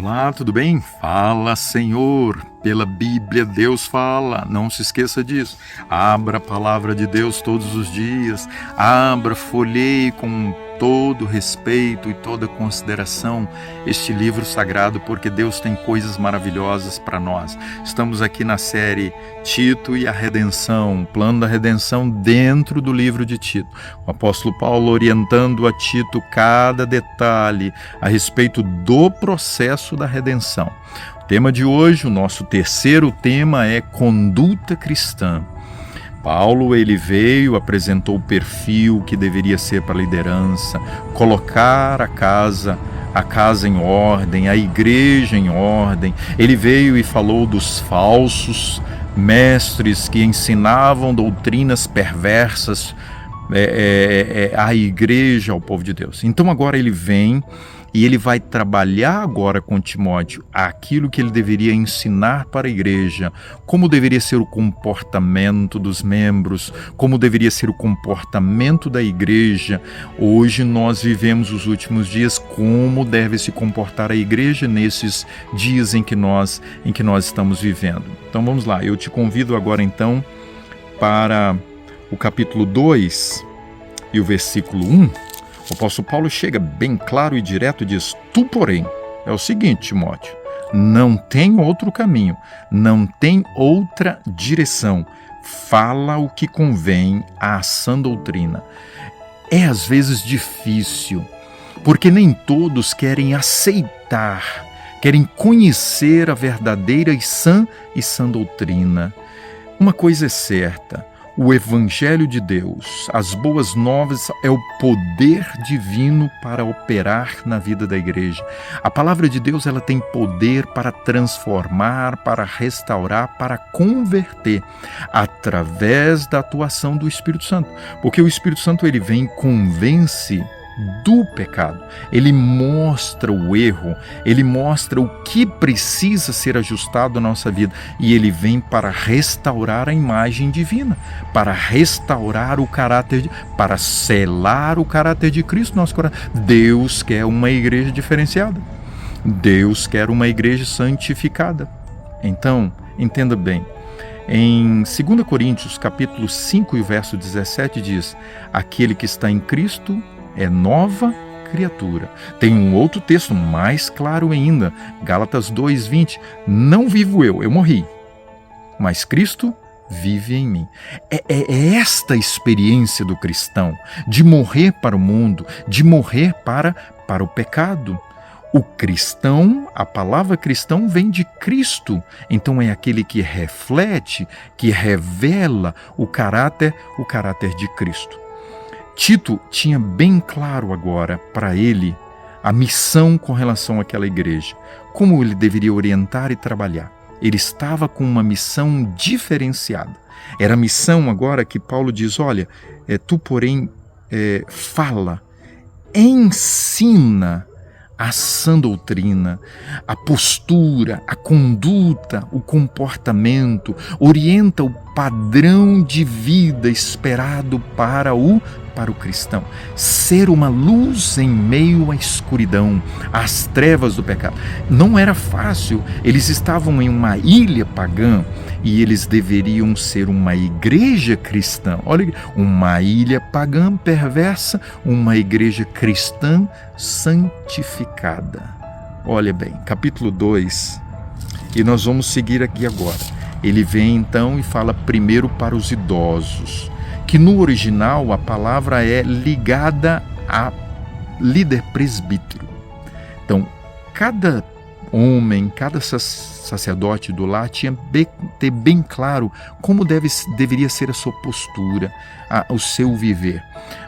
Olá, tudo bem? Fala, Senhor. Pela Bíblia, Deus fala. Não se esqueça disso. Abra a palavra de Deus todos os dias. Abra, folheie com todo respeito e toda consideração este livro sagrado, porque Deus tem coisas maravilhosas para nós. Estamos aqui na série Tito e a Redenção, o plano da redenção dentro do livro de Tito. O apóstolo Paulo orientando a Tito cada detalhe a respeito do processo da redenção. O tema de hoje, o nosso terceiro tema é conduta cristã. Paulo, ele veio, apresentou o perfil que deveria ser para a liderança, colocar a casa em ordem, a igreja em ordem. Ele veio e falou dos falsos mestres que ensinavam doutrinas perversas à igreja, ao povo de Deus. Então agora ele vem e ele vai trabalhar agora com Timóteo aquilo que ele deveria ensinar para a igreja, como deveria ser o comportamento dos membros, como deveria ser o comportamento da igreja. Hoje nós vivemos os últimos dias, como deve se comportar a igreja nesses dias em que nós estamos vivendo. Então vamos lá, eu te convido agora então para o capítulo 2 e o versículo 1. O apóstolo Paulo chega bem claro e direto e diz: Tu, porém, é o seguinte, Timóteo, não tem outro caminho, não tem outra direção. Fala o que convém à sã doutrina. É às vezes difícil, porque nem todos querem aceitar, querem conhecer a verdadeira e sã doutrina. Uma coisa é certa: o Evangelho de Deus, as boas novas, é o poder divino para operar na vida da igreja. A palavra de Deus, ela tem poder para transformar, para restaurar, para converter, através da atuação do Espírito Santo. Porque o Espírito Santo, ele vem e convence do pecado, ele mostra o erro, ele mostra o que precisa ser ajustado na nossa vida, e ele vem para restaurar a imagem divina, para restaurar o caráter, para selar o caráter de Cristo no nosso coração. Deus quer uma igreja diferenciada, Deus quer uma igreja santificada. Então, entenda bem, em 2 Coríntios capítulo 5 e o verso 17 diz: aquele que está em Cristo é nova criatura. Tem um outro texto mais claro ainda, Gálatas 2:20. Não vivo eu morri, mas Cristo vive em mim. É esta experiência do cristão, de morrer para o mundo, de morrer para o pecado. O cristão, a palavra cristão vem de Cristo, então é aquele que reflete, que revela o caráter de Cristo. Tito tinha bem claro agora para ele a missão com relação àquela igreja, como ele deveria orientar e trabalhar. Ele estava com uma missão diferenciada. Era a missão agora que Paulo diz: olha, tu porém fala, ensina a sã doutrina, a postura, a conduta, o comportamento, orienta o padrão de vida esperado para o cristão. Ser uma luz em meio à escuridão, às trevas do pecado. Não era fácil, eles estavam em uma ilha pagã e eles deveriam ser uma igreja cristã. Olha, uma ilha pagã perversa, uma igreja cristã santificada. Olha bem, capítulo 2, e nós vamos seguir aqui agora. Ele vem então e fala primeiro para os idosos, que no original a palavra é ligada a líder presbítero. Então, cada homem, cada sacerdote do lar tinha ter bem claro como deveria ser a sua postura, o seu viver.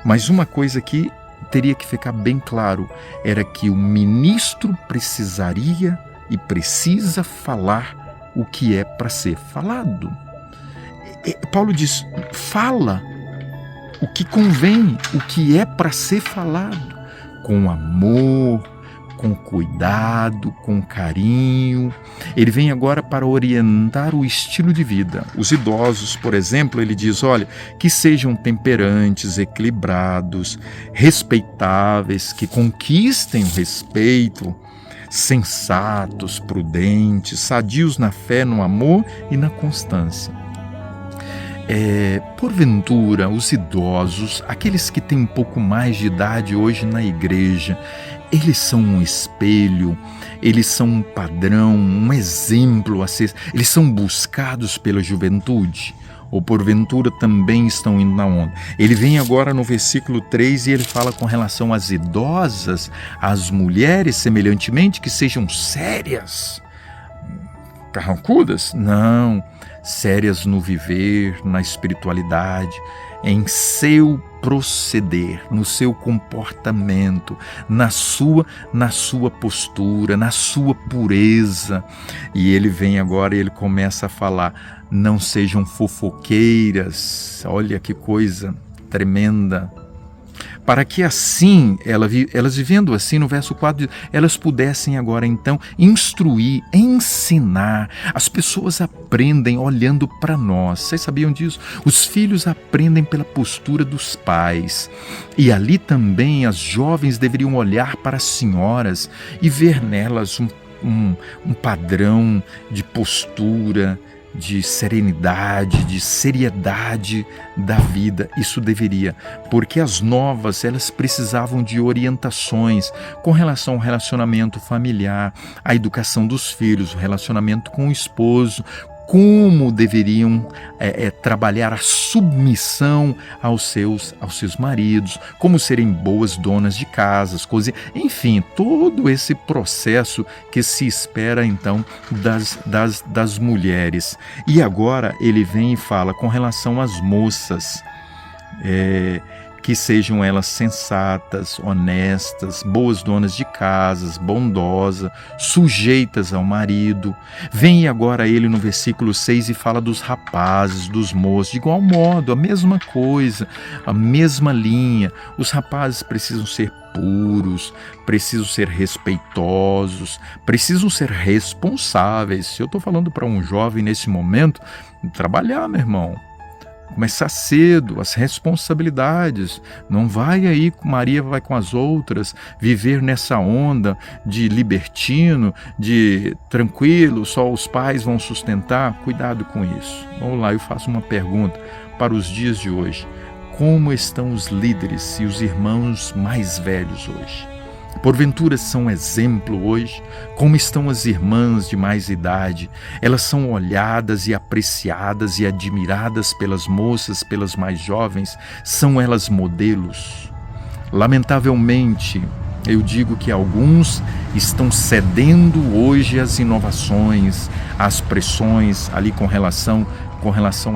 Mas uma coisa que teria que ficar bem claro era que o ministro precisaria e precisa falar o que é para ser falado. Paulo diz: fala o que convém, o que é para ser falado, com amor, com cuidado, com carinho. Ele vem agora para orientar o estilo de vida. Os idosos, por exemplo, ele diz: olha, que sejam temperantes, equilibrados, respeitáveis, que conquistem o respeito, sensatos, prudentes, sadios na fé, no amor e na constância. Porventura, os idosos, aqueles que têm um pouco mais de idade hoje na igreja, eles são um espelho, eles são um padrão, um exemplo a ser, eles são buscados pela juventude? Ou porventura também estão indo na onda? Ele vem agora no versículo 3 e ele fala com relação às idosas, às mulheres, semelhantemente, que sejam sérias, carrancudas? Não, sérias no viver, na espiritualidade, em seu proceder, no seu comportamento, na sua postura, na sua pureza. E ele vem agora e ele começa a falar: não sejam fofoqueiras. Olha que coisa tremenda. Para que assim, elas vivendo assim, no verso 4, elas pudessem agora então instruir, ensinar. As pessoas aprendem olhando para nós. Vocês sabiam disso? Os filhos aprendem pela postura dos pais. E ali também as jovens deveriam olhar para as senhoras e ver nelas um padrão de postura, de serenidade, de seriedade da vida. Isso deveria, porque as novas, elas precisavam de orientações com relação ao relacionamento familiar, à educação dos filhos, o relacionamento com o esposo, como deveriam trabalhar a submissão aos seus maridos, como serem boas donas de casas, enfim, todo esse processo que se espera então das mulheres. E agora ele vem e fala com relação às moças, que sejam elas sensatas, honestas, boas donas de casas, bondosas, sujeitas ao marido. Vem agora ele no versículo 6 e fala dos rapazes, dos moços, de igual modo, a mesma coisa, a mesma linha. Os rapazes precisam ser puros, precisam ser respeitosos, precisam ser responsáveis. Se eu estou falando para um jovem nesse momento, trabalhar, meu irmão. Começar cedo, as responsabilidades. Não vai aí, Maria vai com as outras, viver nessa onda de libertino, de tranquilo, só os pais vão sustentar. Cuidado com isso. Vamos lá, eu faço uma pergunta para os dias de hoje. Como estão os líderes e os irmãos mais velhos hoje? Porventura são exemplo hoje? Como estão as irmãs de mais idade? Elas são olhadas e apreciadas e admiradas pelas moças, pelas mais jovens? São elas modelos? Lamentavelmente, eu digo que alguns estão cedendo hoje às inovações, às pressões ali com relação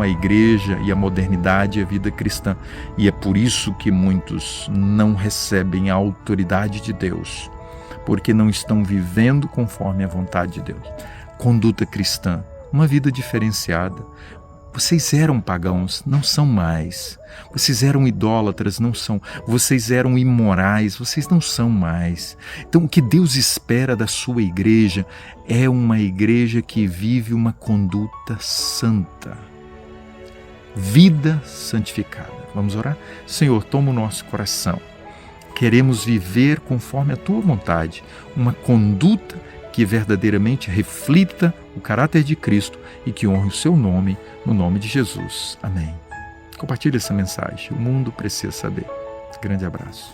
à igreja e à modernidade e à vida cristã. E é por isso que muitos não recebem a autoridade de Deus, porque não estão vivendo conforme a vontade de Deus. Conduta cristã, uma vida diferenciada. Vocês eram pagãos, não são mais. Vocês eram idólatras, não são. Vocês eram imorais, vocês não são mais. Então, o que Deus espera da sua igreja é uma igreja que vive uma conduta santa. Vida santificada. Vamos orar? Senhor, toma o nosso coração. Queremos viver conforme a tua vontade, uma conduta que verdadeiramente reflita o caráter de Cristo e que honre o seu nome, no nome de Jesus. Amém. Compartilhe essa mensagem. O mundo precisa saber. Grande abraço.